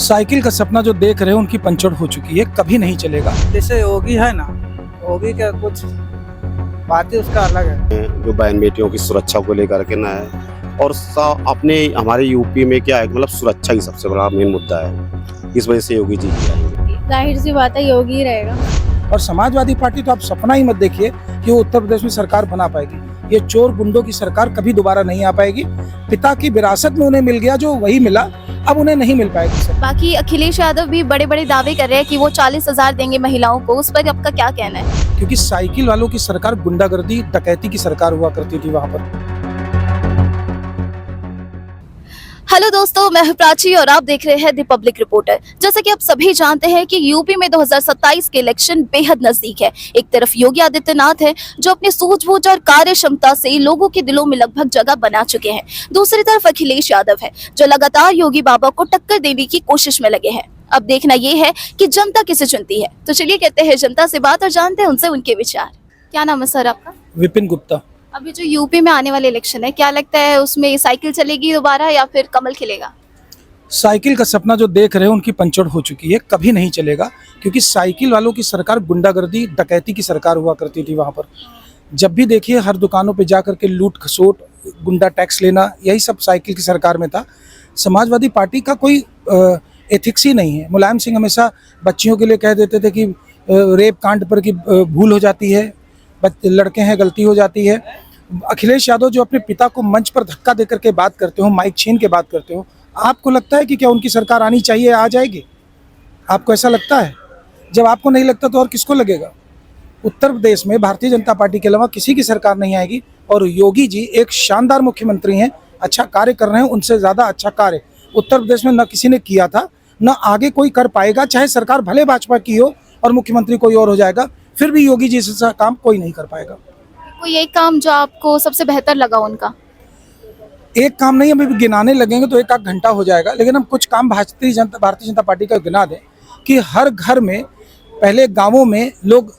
Cycle का सपना जो देख रहे हैं उनकी पंचर हो चुकी है, कभी नहीं चलेगा। जैसे योगी है ना, योगी का कुछ बात ही उसका अलग है। जो बहन बेटियों की सुरक्षा को लेकर के ना है, और अपने हमारे यूपी में क्या है, मतलब सुरक्षा ही सबसे बड़ा मेन मुद्दा है। इस वजह से योगी जी आएंगे। जाहिर सी बात है, योगी ही रहेगा। और समाजवादी पार्टी तो आप सपना ही मत देखिए कि वो उत्तर प्रदेश में सरकार बना पाएगी। ये चोर गुंडों की सरकार कभी दोबारा नहीं आ पाएगी। पिता की विरासत में उन्हें मिल गया जो वही मिला, अब उन्हें नहीं मिल पाएगी। बाकी अखिलेश यादव भी बड़े बड़े दावे कर रहे हैं कि वो 40,000 देंगे महिलाओं को। उस पर आपका क्या कहना है? क्योंकि साइकिल वालों की सरकार गुंडागर्दी डकैती की सरकार हुआ करती थी वहां पर। हेलो दोस्तों, मैं हूं प्राची और आप देख रहे हैं द पब्लिक रिपोर्टर। जैसा कि आप सभी जानते हैं कि यूपी में 2027 के इलेक्शन बेहद नजदीक है। एक तरफ योगी आदित्यनाथ है जो अपनी सूझबूझ और कार्य क्षमता से लोगों के दिलों में लगभग जगह बना चुके हैं। दूसरी तरफ अखिलेश यादव है जो लगातार योगी बाबा को टक्कर देने की कोशिश में लगे हैं। अब देखना ये है कि जनता किसे चुनती है। तो चलिए कहते हैं जनता से बात और जानते हैं उनसे उनके विचार। क्या नाम है सर आपका? विपिन गुप्ता। अभी जो यूपी में आने वाले इलेक्शन है, क्या लगता है उसमें साइकिल चलेगी दोबारा या फिर कमल खिलेगा? साइकिल का सपना जो देख रहे हैं उनकी पंचर हो चुकी है, कभी नहीं चलेगा। क्योंकि साइकिल वालों की सरकार गुंडागर्दी डकैती की सरकार हुआ करती थी वहाँ पर। जब भी देखिए हर दुकानों पे जा करके लूट खसोट, गुंडा टैक्स लेना, यही सब साइकिल की सरकार में था। समाजवादी पार्टी का कोई एथिक्स ही नहीं है। मुलायम सिंह हमेशा बच्चियों के लिए कह देते थे कि रेप कांड पर की भूल हो जाती है, लड़के हैं गलती हो जाती है। अखिलेश यादव जो अपने पिता को मंच पर धक्का देकर के बात करते हो, माइक छीन के बात करते हो, आपको लगता है कि क्या उनकी सरकार आनी चाहिए, आ जाएगी? आपको ऐसा लगता है? जब आपको नहीं लगता तो और किसको लगेगा? उत्तर प्रदेश में भारतीय जनता पार्टी के अलावा किसी की सरकार नहीं आएगी। और योगी जी एक शानदार मुख्यमंत्री हैं, अच्छा कार्य कर रहे हैं। उनसे ज़्यादा अच्छा कार्य उत्तर प्रदेश में न किसी ने किया था, न आगे कोई कर पाएगा। चाहे सरकार भले भाजपा की हो और मुख्यमंत्री कोई और हो जाएगा, फिर भी योगी जी से काम कोई नहीं कर पाएगा। कोई एक काम जो आपको सबसे बेहतर लगा उनका? एक काम नहीं, अभी गिनाने लगेंगे तो एक आध घंटा हो जाएगा। लेकिन हम कुछ काम भारतीय जनता पार्टी का गिना दें कि हर घर में पहले गांवों में लोग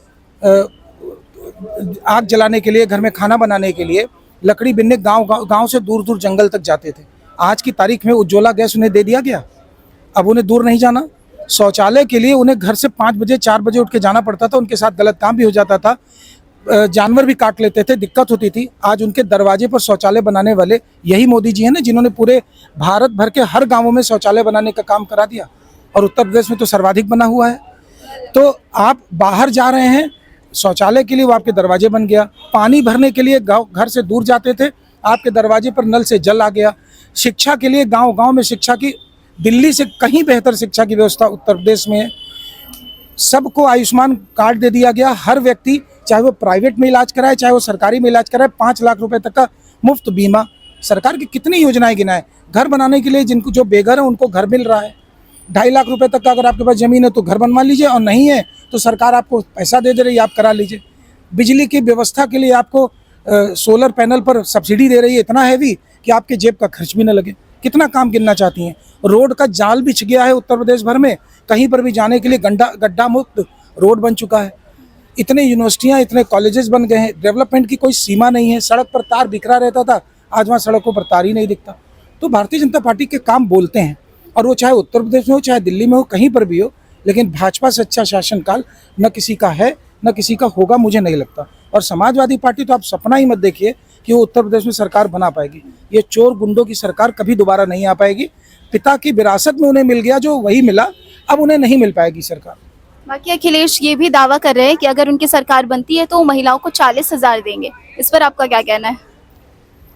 आग जलाने के लिए, घर में खाना बनाने के लिए लकड़ी बिनने गांव से दूर दूर जंगल तक जाते थे। आज की तारीख में उज्ज्वला गैस उन्हें दे दिया गया, अब उन्हें दूर नहीं जाना। शौचालय के लिए उन्हें घर से 5 बजे 4 बजे उठ के जाना पड़ता था, उनके साथ गलत काम भी हो जाता था, जानवर भी काट लेते थे, दिक्कत होती थी। आज उनके दरवाजे पर शौचालय बनाने वाले यही मोदी जी हैं ना, जिन्होंने पूरे भारत भर के हर गांवों में शौचालय बनाने का काम करा दिया। और उत्तर प्रदेश में तो सर्वाधिक बना हुआ है। तो आप बाहर जा रहे हैं शौचालय के लिए, वो आपके दरवाजे बन गया। पानी भरने के लिए घर से दूर जाते थे, आपके दरवाजे पर नल से जल आ गया। शिक्षा के लिए गाँव गाँव में शिक्षा की, दिल्ली से कहीं बेहतर शिक्षा की व्यवस्था उत्तर प्रदेश में है। सबको आयुष्मान कार्ड दे दिया गया। हर व्यक्ति, चाहे वो प्राइवेट में इलाज कराए चाहे वो सरकारी में इलाज कराए, 5 लाख रुपए तक का मुफ्त बीमा। सरकार की कितनी योजनाएं गिनाएं। घर बनाने के लिए जिनको जो बेघर है उनको घर मिल रहा है। 2.5 लाख रुपए तक का अगर आपके पास जमीन है तो घर बनवा लीजिए, और नहीं है तो सरकार आपको पैसा दे रही है, आप करा लीजिए। बिजली की व्यवस्था के लिए आपको सोलर पैनल पर सब्सिडी दे रही है, इतना हैवी कि आपके जेब का खर्च भी न लगे। कितना काम गिनना चाहती हैं। रोड का जाल बिछ गया है उत्तर प्रदेश भर में, कहीं पर भी जाने के लिए गड्ढा मुक्त रोड बन चुका है। इतने यूनिवर्सिटियां, इतने कॉलेजेस बन गए हैं। डेवलपमेंट की कोई सीमा नहीं है। सड़क पर तार बिखरा रहता था, आज वहाँ सड़कों पर तार ही नहीं दिखता। तो भारतीय जनता पार्टी के काम बोलते हैं, और वो चाहे उत्तर प्रदेश में हो, चाहे दिल्ली में हो, कहीं पर भी हो। लेकिन भाजपा से अच्छा शासनकाल न किसी का है न किसी का होगा, मुझे नहीं लगता। और समाजवादी पार्टी तो आप सपना ही मत देखिए कि वो उत्तर प्रदेश में सरकार बना पाएगी। ये चोर गुंडों की सरकार कभी दोबारा नहीं आ पाएगी। पिता की विरासत में उन्हें मिल गया जो वही मिला, अब उन्हें नहीं मिल पाएगी सरकार। बाकी अखिलेश ये भी दावा कर रहे हैं कि अगर उनकी सरकार बनती है तो वो महिलाओं को 40,000 देंगे। इस पर आपका क्या कहना है?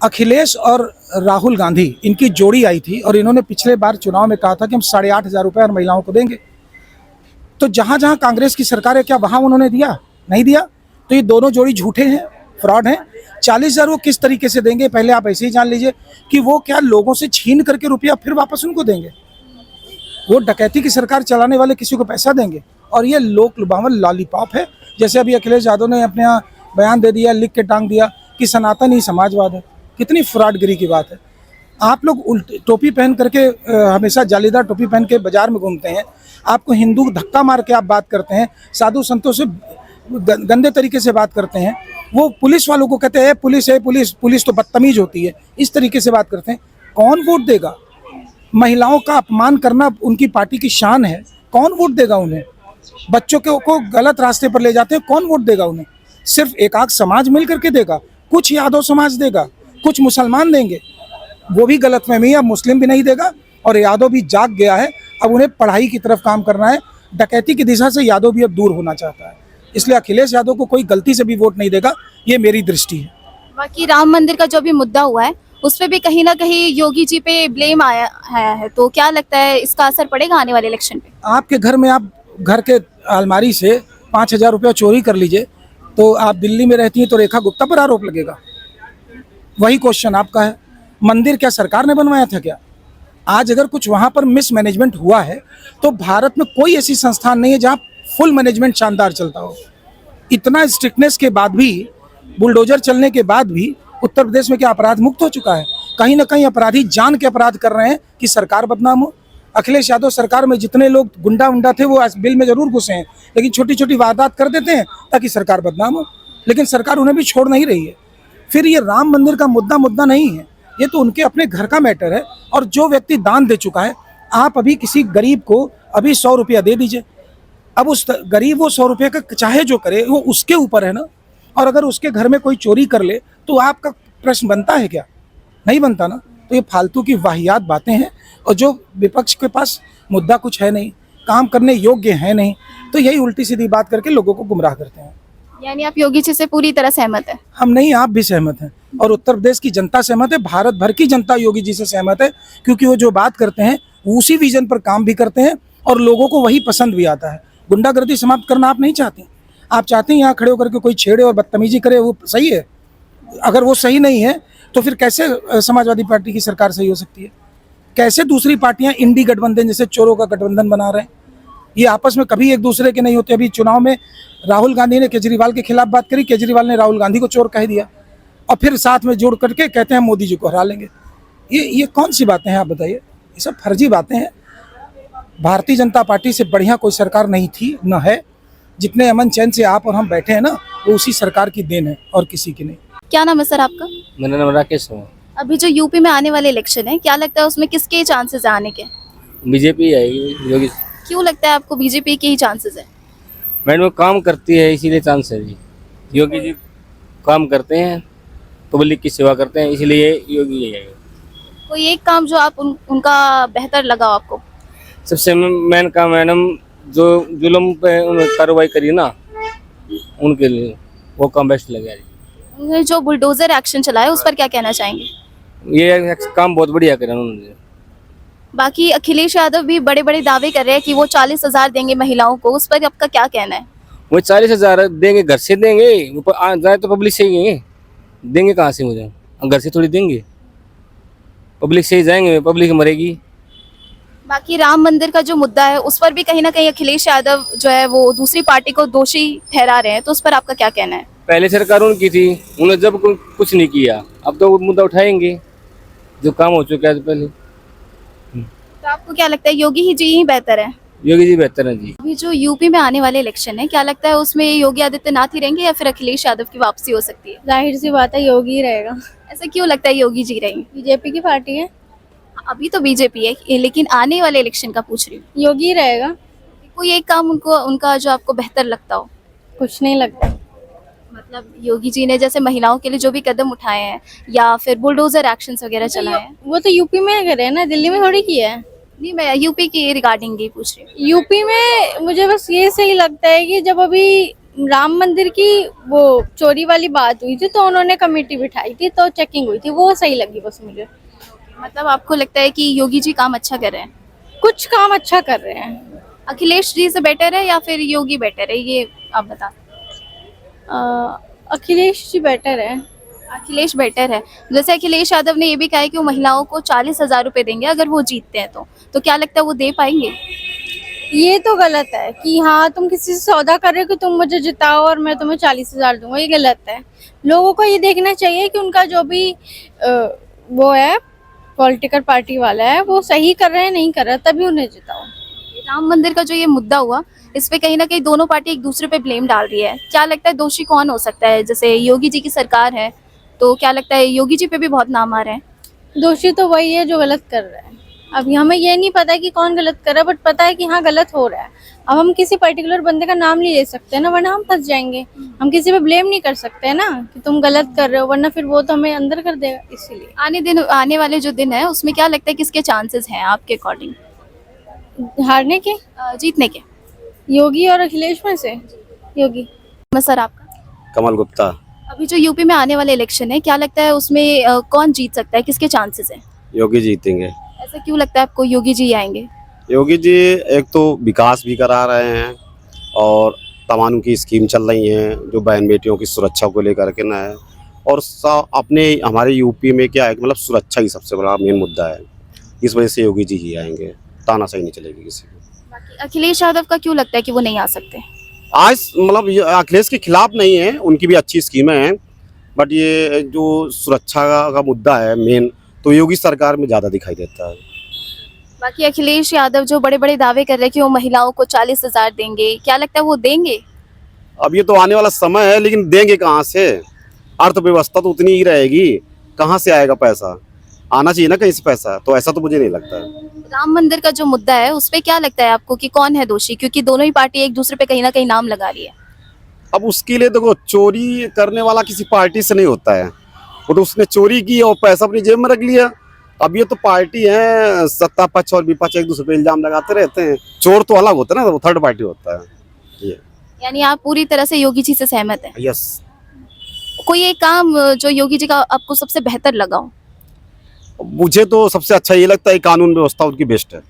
अखिलेश और राहुल गांधी, इनकी जोड़ी आई थी और इन्होंने पिछले बार चुनाव में कहा था कि हम 8,500 रुपये हर महिलाओं को देंगे। तो जहां जहां कांग्रेस की सरकार है, क्या वहां उन्होंने दिया? नहीं दिया। तो ये दोनों जोड़ी झूठे हैं, फ्रॉड हैं। 40,000 वो किस तरीके से देंगे, पहले आप ऐसे ही जान लीजिए कि वो क्या लोगों से छीन करके रुपया फिर वापस उनको देंगे? वो डकैती की सरकार चलाने वाले किसी को पैसा देंगे? और ये लोक लुभावन लॉलीपॉप है। जैसे अभी अखिलेश यादव ने अपने यहाँ बयान दे दिया, लिख के टांग दिया कि सनातन ही समाजवाद है। कितनी फ्रॉडगिरी की बात है। आप लोग टोपी पहन करके, हमेशा जालीदार टोपी पहन के बाजार में घूमते हैं, आपको हिंदू धक्का मार के आप बात करते हैं, साधु संतों से गंदे तरीके से बात करते हैं। वो पुलिस वालों को कहते हैं पुलिस है, पुलिस तो बदतमीज होती है, इस तरीके से बात करते हैं। कौन वोट देगा? महिलाओं का अपमान करना उनकी पार्टी की शान है। कौन वोट देगा उन्हें? बच्चों को गलत रास्ते पर ले जाते हैं, कौन वोट देगा उन्हें? सिर्फ एक आध समाज मिल करके देगा, कुछ यादव समाज देगा, कुछ मुसलमान देंगे, वो भी गलतफहमी है। अब मुस्लिम भी नहीं देगा और यादव भी जाग गया है। अब उन्हें पढ़ाई की तरफ काम करना है। डकैती की दिशा से यादव भी अब दूर होना चाहता है, इसलिए अखिलेश यादव को कोई गलती से भी वोट नहीं देगा, ये मेरी दृष्टि है। बाकी राम मंदिर का जो भी मुद्दा हुआ है उस पे भी कहीं ना कहीं योगी जी पे ब्लेम आया है, तो क्या लगता है इसका असर पड़ेगा आने वाले इलेक्शन पे? आपके घर में आप घर के अलमारी से 5,000 रुपया चोरी कर लीजिए, तो आप दिल्ली में रहती हैं तो रेखा गुप्ता पर आरोप लगेगा। वही क्वेश्चन आपका है। मंदिर क्या सरकार ने बनवाया था क्या? आज अगर कुछ वहाँ पर मिसमैनेजमेंट हुआ है तो भारत में कोई ऐसी संस्थान नहीं है जहाँ फुल मैनेजमेंट शानदार चलता हो। इतना स्ट्रिक्टनेस के बाद भी, बुलडोजर चलने के बाद भी उत्तर प्रदेश में क्या अपराध मुक्त हो चुका है? कहीं ना कहीं अपराधी जान के अपराध कर रहे हैं कि सरकार बदनाम हो। अखिलेश यादव सरकार में जितने लोग गुंडा उंडा थे वो बिल में जरूर घुसे हैं, लेकिन छोटी छोटी वारदात कर देते हैं ताकि सरकार बदनाम हो, लेकिन सरकार उन्हें भी छोड़ नहीं रही है। फिर ये राम मंदिर का मुद्दा नहीं है, ये तो उनके अपने घर का मैटर है। और जो व्यक्ति दान दे चुका है, आप अभी किसी गरीब को अभी 100 रुपया दे दीजिए, अब उस गरीब वो 100 रुपये का चाहे जो करे वो उसके ऊपर है ना। और अगर उसके घर में कोई चोरी कर ले तो आपका प्रश्न बनता है क्या? नहीं बनता ना। तो ये फालतू की वाहियात बातें हैं, और जो विपक्ष के पास मुद्दा कुछ है नहीं, काम करने योग्य है नहीं, तो यही उल्टी सीधी बात करके लोगों को गुमराह करते हैं। यानी आप योगी जी से पूरी तरह सहमत है? हम नहीं, आप भी सहमत हैं, और उत्तर प्रदेश की जनता सहमत है, भारत भर की जनता योगी जी से सहमत है, क्योंकि वो जो बात करते हैं उसी विजन पर काम भी करते हैं और लोगों को वही पसंद भी आता है। गुंडागर्दी समाप्त करना आप नहीं चाहते, आप चाहते हैं यहाँ खड़े होकर के कोई छेड़े और बदतमीजी करे, वो सही है? अगर वो सही नहीं है तो फिर कैसे समाजवादी पार्टी की सरकार सही हो सकती है? कैसे दूसरी पार्टियां इंडी गठबंधन जैसे चोरों का गठबंधन बना रहे हैं? ये आपस में कभी एक दूसरे के नहीं होते। अभी चुनाव में राहुल गांधी ने केजरीवाल के खिलाफ बात करी, केजरीवाल ने राहुल गांधी को चोर कह दिया, और फिर साथ में जोड़ करके कहते हैं मोदी जी को हरा लेंगे। ये कौन सी बातें हैं आप बताइए? ये सब फर्जी बातें हैं। भारतीय जनता पार्टी से बढ़िया कोई सरकार नहीं थी, न है। जितने अमन चैन से आप और हम बैठे हैं ना, वो उसी सरकार की देन है और किसी की नहीं। क्या नाम है सर आपका? मेरा नाम राकेश है। अभी जो यूपी में आने वाले इलेक्शन है, क्या लगता है उसमें किसके चांसेस है आने के? बीजेपी आएगी। योगी क्यों लगता है आपको बीजेपी के ही चांसेस है? मैडम वो काम करती है इसीलिए चांस है जी। योगी जी काम करते हैं, पब्लिक की सेवा करते हैं, इसलिए योगी ही आएगा। कोई एक काम जो आप उनका बेहतर लगा हो आपको? सबसे मेन काम मैडम जो जुल्म पे उन्होंने कार्रवाई करी ना, उनके लिए वो काम बेस्ट लगा जी। उन्होंने जो बुलडोजर एक्शन चलाया उस पर क्या कहना चाहेंगे? ये काम बहुत बढ़िया करा उन्होंने। बाकी अखिलेश यादव भी बड़े बड़े दावे कर रहे हैं कि वो 40,000 देंगे महिलाओं को, उस पर आपका क्या कहना है? वो 40,000 देंगे, घर से देंगे, जाए तो पब्लिक से ही देंगे। कहाँ से मुझे घर से थोड़ी देंगे, पब्लिक से ही जाएंगे, पब्लिक मरेगी। बाकी राम मंदिर का जो मुद्दा है उस पर भी कहीं ना कहीं अखिलेश यादव जो है वो दूसरी पार्टी को दोषी ठहरा रहे हैं, तो उस पर आपका क्या कहना है? पहले सरकार उनकी थी, उन्होंने जब कुछ नहीं किया, अब तो वो मुद्दा उठाएंगे जो काम हो चुका है पहले। तो आपको क्या लगता है योगी जी ही बेहतर है? योगी जी बेहतर है जी। अभी जो यूपी में आने वाले इलेक्शन है, क्या लगता है उसमें योगी आदित्यनाथ ही रहेंगे या फिर अखिलेश यादव की वापसी हो सकती है? जाहिर सी बात है योगी ही रहेगा। ऐसा क्यों लगता है योगी जी रहेंगे? बीजेपी की पार्टी है, अभी तो बीजेपी है, लेकिन आने वाले इलेक्शन का पूछ रही हूँ। योगी ही रहेगा। कोई एक काम उनका जो आपको बेहतर लगता हो? कुछ नहीं लगता। मतलब योगी जी ने जैसे महिलाओं के लिए जो भी कदम उठाए हैं या फिर बुलडोजर एक्शंस वगैरह चलाए हैं। वो तो यूपी में करे हैं ना, दिल्ली में थोड़ी किया है। नहीं, मैं यूपी की रिगार्डिंग ही पूछ रही हूँ। यूपी में मुझे बस ये सही लगता है कि जब अभी राम मंदिर की वो चोरी वाली बात हुई थी तो उन्होंने कमेटी बिठाई थी, तो चेकिंग हुई थी, वो सही लगी बस मुझे। मतलब आपको लगता है कि योगी जी काम अच्छा कर रहे हैं? कुछ काम अच्छा कर रहे हैं। अखिलेश जी से बेटर है या फिर योगी बेटर है, ये आप बता। अखिलेश जी बेटर है। अखिलेश बेटर है। जैसे अखिलेश यादव ने ये भी कहा है कि वो महिलाओं को 40,000 रुपए देंगे अगर वो जीतते हैं, तो क्या लगता है वो दे पाएंगे? ये तो गलत है कि हाँ तुम किसी से सौदा कर रहे हो कि तुम मुझे जिताओ और मैं तुम्हें 40,000 दूंगा, ये गलत है। लोगों को ये देखना चाहिए कि उनका जो भी वो है पॉलिटिकल पार्टी वाला है वो सही कर रहे हैं नहीं कर रहा, तभी उन्हें जिताओ। राम मंदिर का जो ये मुद्दा हुआ, इस पे कहीं ना कहीं दोनों पार्टी एक दूसरे पे ब्लेम डाल रही है। क्या लगता है दोषी कौन हो सकता है? जैसे योगी जी की सरकार है, तो क्या लगता है योगी जी पे भी बहुत नाम आ रहे हैं? दोषी तो वही है जो गलत कर रहा है। अभी हमें ये नहीं पता कि कौन गलत कर रहा है, बट पता है कि हाँ गलत हो रहा है। अब हम किसी पर्टिकुलर बंदे का नाम नहीं ले सकते ना, वरना हम फंस जाएंगे। हम किसी पे ब्लेम नहीं कर सकते ना कि तुम गलत कर रहे हो, वरना फिर वो तो हमें अंदर कर देगा। इसीलिए आने वाले जो दिन है उसमें क्या लगता है किसके चांसेस हैं आपके अकॉर्डिंग हारने के जीतने के? योगी और अखिलेश में से योगी। सर आपका? कमल गुप्ता। अभी जो यूपी में आने वाले इलेक्शन है, क्या लगता है उसमें कौन जीत सकता है, किसके चांसेस हैं? योगी जीतेंगे। ऐसा क्यों लगता है आपको योगी जी आएंगे? योगी जी एक तो विकास भी करा रहे हैं और तमाम की स्कीम चल रही हैं जो बहन बेटियों की सुरक्षा को लेकर के ना है। और अपने हमारे यूपी में क्या है कि मतलब सुरक्षा ही सबसे बड़ा मेन मुद्दा है। इस वजह से योगी जी ही आएंगे, तानाशाही नहीं चलेगी किसी को। बाकी अखिलेश यादव का क्यों लगता है कि वो नहीं आ सकते? आज मतलब ये अखिलेश के खिलाफ नहीं है, उनकी भी अच्छी स्कीमें हैं, बट ये जो सुरक्षा का मुद्दा है मेन, तो योगी सरकार में ज़्यादा दिखाई देता है। बाकी अखिलेश यादव जो बड़े बड़े दावे कर रहे हैं कि वो महिलाओं को 40,000 देंगे, क्या लगता है वो देंगे? अब ये तो आने वाला समय है, लेकिन देंगे कहाँ से? अर्थव्यवस्था तो उतनी ही रहेगी, कहाँ से आएगा पैसा? आना चाहिए ना कहीं से पैसा, तो ऐसा तो मुझे नहीं लगता है। राम मंदिर का जो मुद्दा है उस पे क्या लगता है आपको कि कौन है दोषी, क्योंकि दोनों ही पार्टी एक दूसरे पे कहीं ना कहीं नाम लगा रही है? अब उसके लिए देखो, चोरी करने वाला किसी पार्टी से नहीं होता है, वो तो उसने चोरी की और पैसा अपनी जेब में रख लिया। अब ये तो पार्टी है, सत्ता पक्ष और विपक्ष एक दूसरे पे इल्जाम लगाते रहते हैं। चोर तो अलग होता है ना, वो थर्ड पार्टी होता है। ये यानी आप पूरी तरह से योगी जी से सहमत हैं? यस। कोई एक काम जो योगी जी का आपको सबसे बेहतर लगा हो? मुझे तो सबसे अच्छा ये लगता है कानून व्यवस्था उनकी बेस्ट है।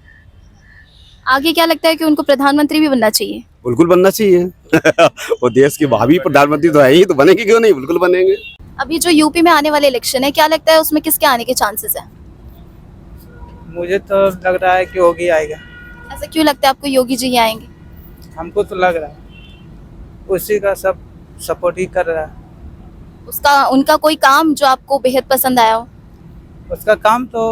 आगे क्या लगता है कि उनको प्रधानमंत्री भी बनना चाहिए? बिल्कुल बनना चाहिए। वो देश की भावी प्रधानमंत्री तो है ही, तो बनेंगे क्यों नहीं, बिल्कुल बनेंगे। अभी जो यूपी में आने वाले इलेक्शन है, क्या लगता है उसमें किसके आने के चांसेस हैं? मुझे तो लग रहा है कि योगी आएगा। ऐसा क्यों लगता है आपको योगी जी ही आएंगे? हमको तो लग रहा है उसी का सब सपोर्ट ही कर रहा है। उनका कोई काम जो आपको बेहद पसंद आया हो? उसका काम तो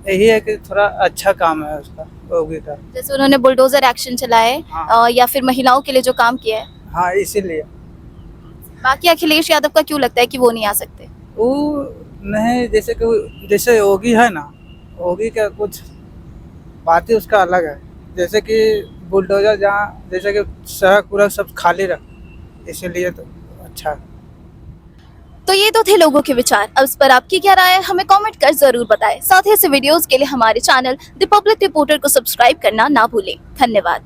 यही है कि थोड़ा अच्छा काम है उसका, योगी का। जैसे उन्होंने बुलडोजर एक्शन चलाए हाँ। या फिर महिलाओं के लिए जो काम किया है। हाँ, इसीलिए। बाकी अखिलेश यादव का क्यों लगता है कि वो नहीं आ सकते? वो नहीं, जैसे योगी है ना, योगी का कुछ बात ही उसका अलग है। जैसे कि बुलडोजर जहाँ जैसे कि सड़क पूरा सब खाली रख, इसीलिए तो अच्छा है। तो ये तो थे लोगों के विचार। अब इस पर आपकी क्या राय है हमें कमेंट कर जरूर बताएं। साथ ही ऐसे वीडियोस के लिए हमारे चैनल द पब्लिक रिपोर्टर को सब्सक्राइब करना ना भूलें। धन्यवाद।